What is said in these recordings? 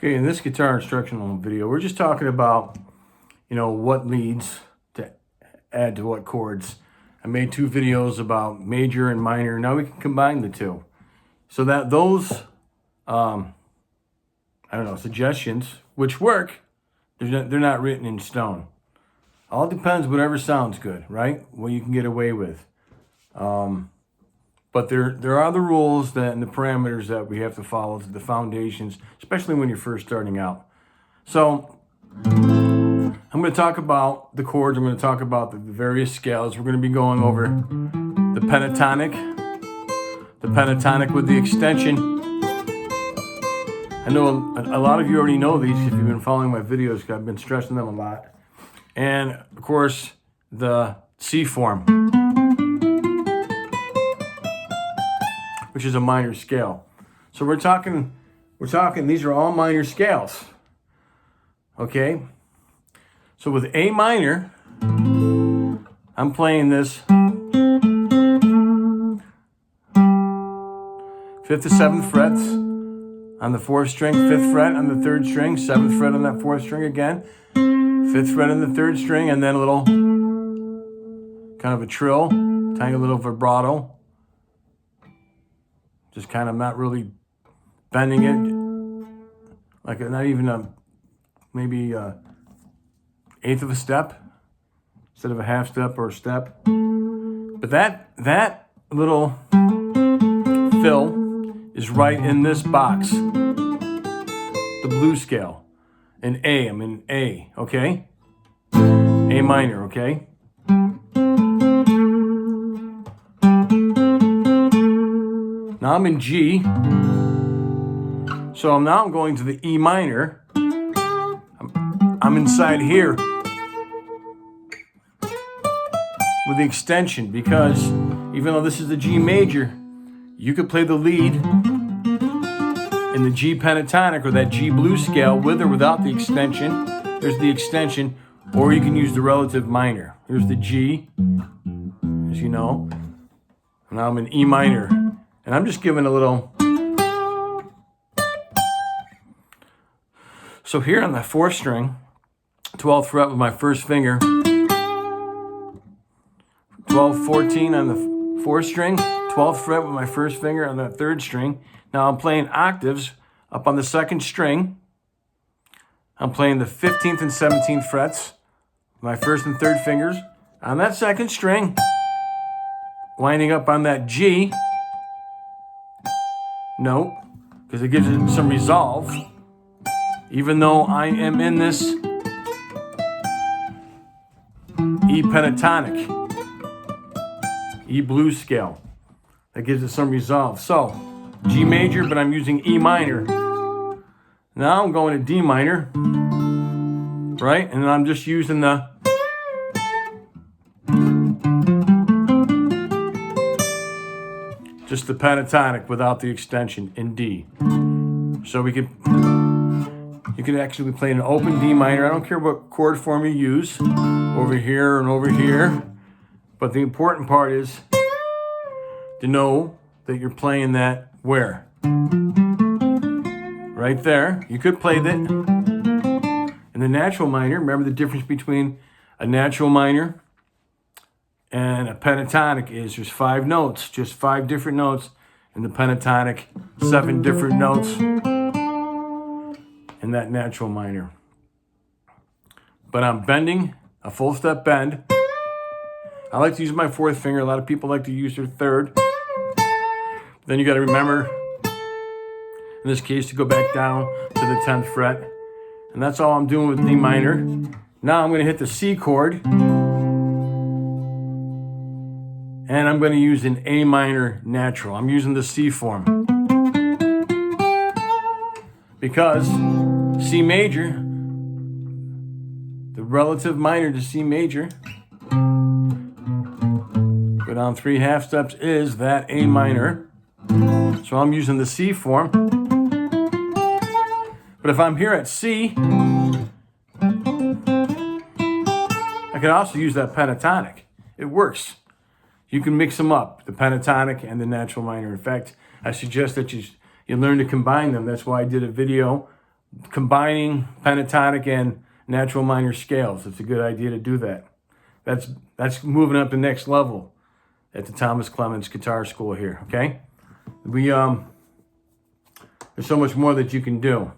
Okay, in this guitar instructional video, we're just talking about, what leads to add to what chords. I made 2 videos about major and minor. Now we can combine the two. So that those, suggestions, which work, they're not written in stone. All depends whatever sounds good, right? What you can get away with. But there are the rules and the parameters that we have to follow, the foundations, especially when you're first starting out. So I'm going to talk about the chords. I'm going to talk about the various scales. We're going to be going over the pentatonic with the extension. I know a lot of you already know these if you've been following my videos, because I've been stressing them a lot. And of course, the C form, which is a minor scale. So we're talking, these are all minor scales. Okay? So with A minor, I'm playing this 5th to 7th frets on the 4th string, 5th fret on the 3rd string, 7th fret on that 4th string again, 5th fret on the 3rd string, and then a little kind of a trill, tiny little vibrato. Just kind of not really bending it, like not even maybe 1/8 of a step instead of a half step or a step. But that little fill is right in this box, the blues scale, in A. I'm in A, okay? A minor, okay? Now I'm in G, so now I'm going to the E minor. I'm inside here with the extension, because even though this is the G major, you could play the lead in the G pentatonic or that G blues scale with or without the extension. There's the extension, or you can use the relative minor. Here's the G, as you know. Now I'm in E minor. And I'm just giving a little. So here on the 4th string, 12th fret with my 1st finger, 12, 14 on the 4th string, 12th fret with my 1st finger on that 3rd string. Now I'm playing octaves up on the 2nd string. I'm playing the 15th and 17th frets, my 1st and 3rd fingers on that 2nd string, winding up on that G note, because it gives it some resolve, even though I am in this E pentatonic, E blues scale. That gives it some resolve. So G major, but I'm using E minor. Now I'm going to D minor, right? And I'm just using the pentatonic without the extension in D. So you could actually be playing an open D minor. I don't care what chord form you use, over here and over here. But the important part is to know that you're playing that where? Right there. You could play that in the natural minor. Remember the difference between a natural minor and a pentatonic is there's 5 notes, just 5 different notes. In the pentatonic, 7 different notes in that natural minor. But I'm bending, a full step bend. I like to use my 4th finger. A lot of people like to use their 3rd. Then you got to remember, in this case, to go back down to the 10th fret. And that's all I'm doing with D minor. Now I'm going to hit the C chord. And I'm going to use an A minor natural. I'm using the C form. Because C major, the relative minor to C major, go down 3 half steps, is that A minor. So I'm using the C form. But if I'm here at C, I can also use that pentatonic. It works. You can mix them up, the pentatonic and the natural minor. In fact, I suggest that you learn to combine them. That's why I did a video combining pentatonic and natural minor scales. It's a good idea to do that. That's moving up the next level at the Thomas Clements Guitar School here, okay? There's so much more that you can do.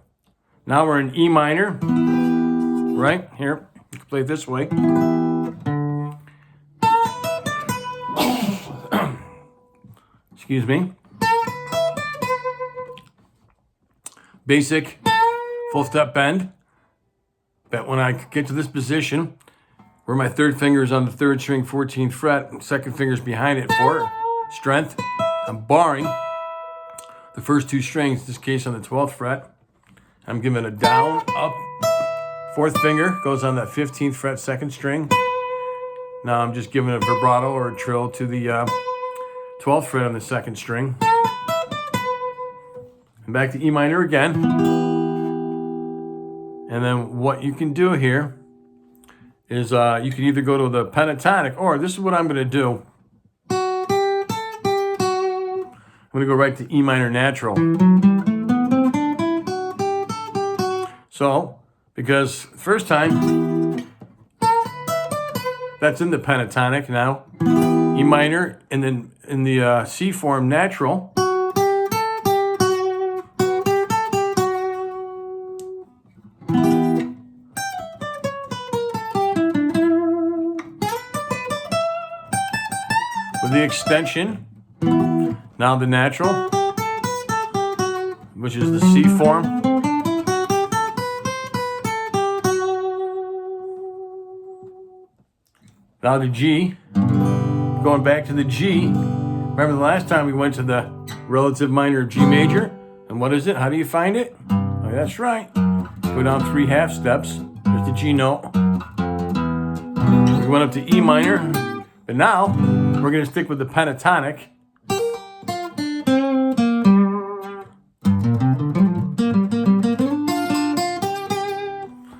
Now we're in E minor, right? Here, you can play it this way. Excuse me. Basic full step bend. But when I get to this position, where my third finger is on the third string, 14th fret, and second finger's behind it for strength, I'm barring the first two strings, in this case on the 12th fret. I'm giving a down, up, fourth finger goes on that 15th fret, second string. Now I'm just giving a vibrato or a trill to the 12th fret on the second string. And back to E minor again. And then what you can do here is you can either go to the pentatonic, or this is what I'm going to do. I'm going to go right to E minor natural. So, because first time, that's in the pentatonic now. E minor, and then in the C form natural. With the extension, now the natural, which is the C form. Now the G, going back to the G. Remember the last time we went to the relative minor of G major? And what is it? How do you find it? Oh, that's right. Go down 3 half steps. There's the G note. We went up to E minor. But now, we're going to stick with the pentatonic.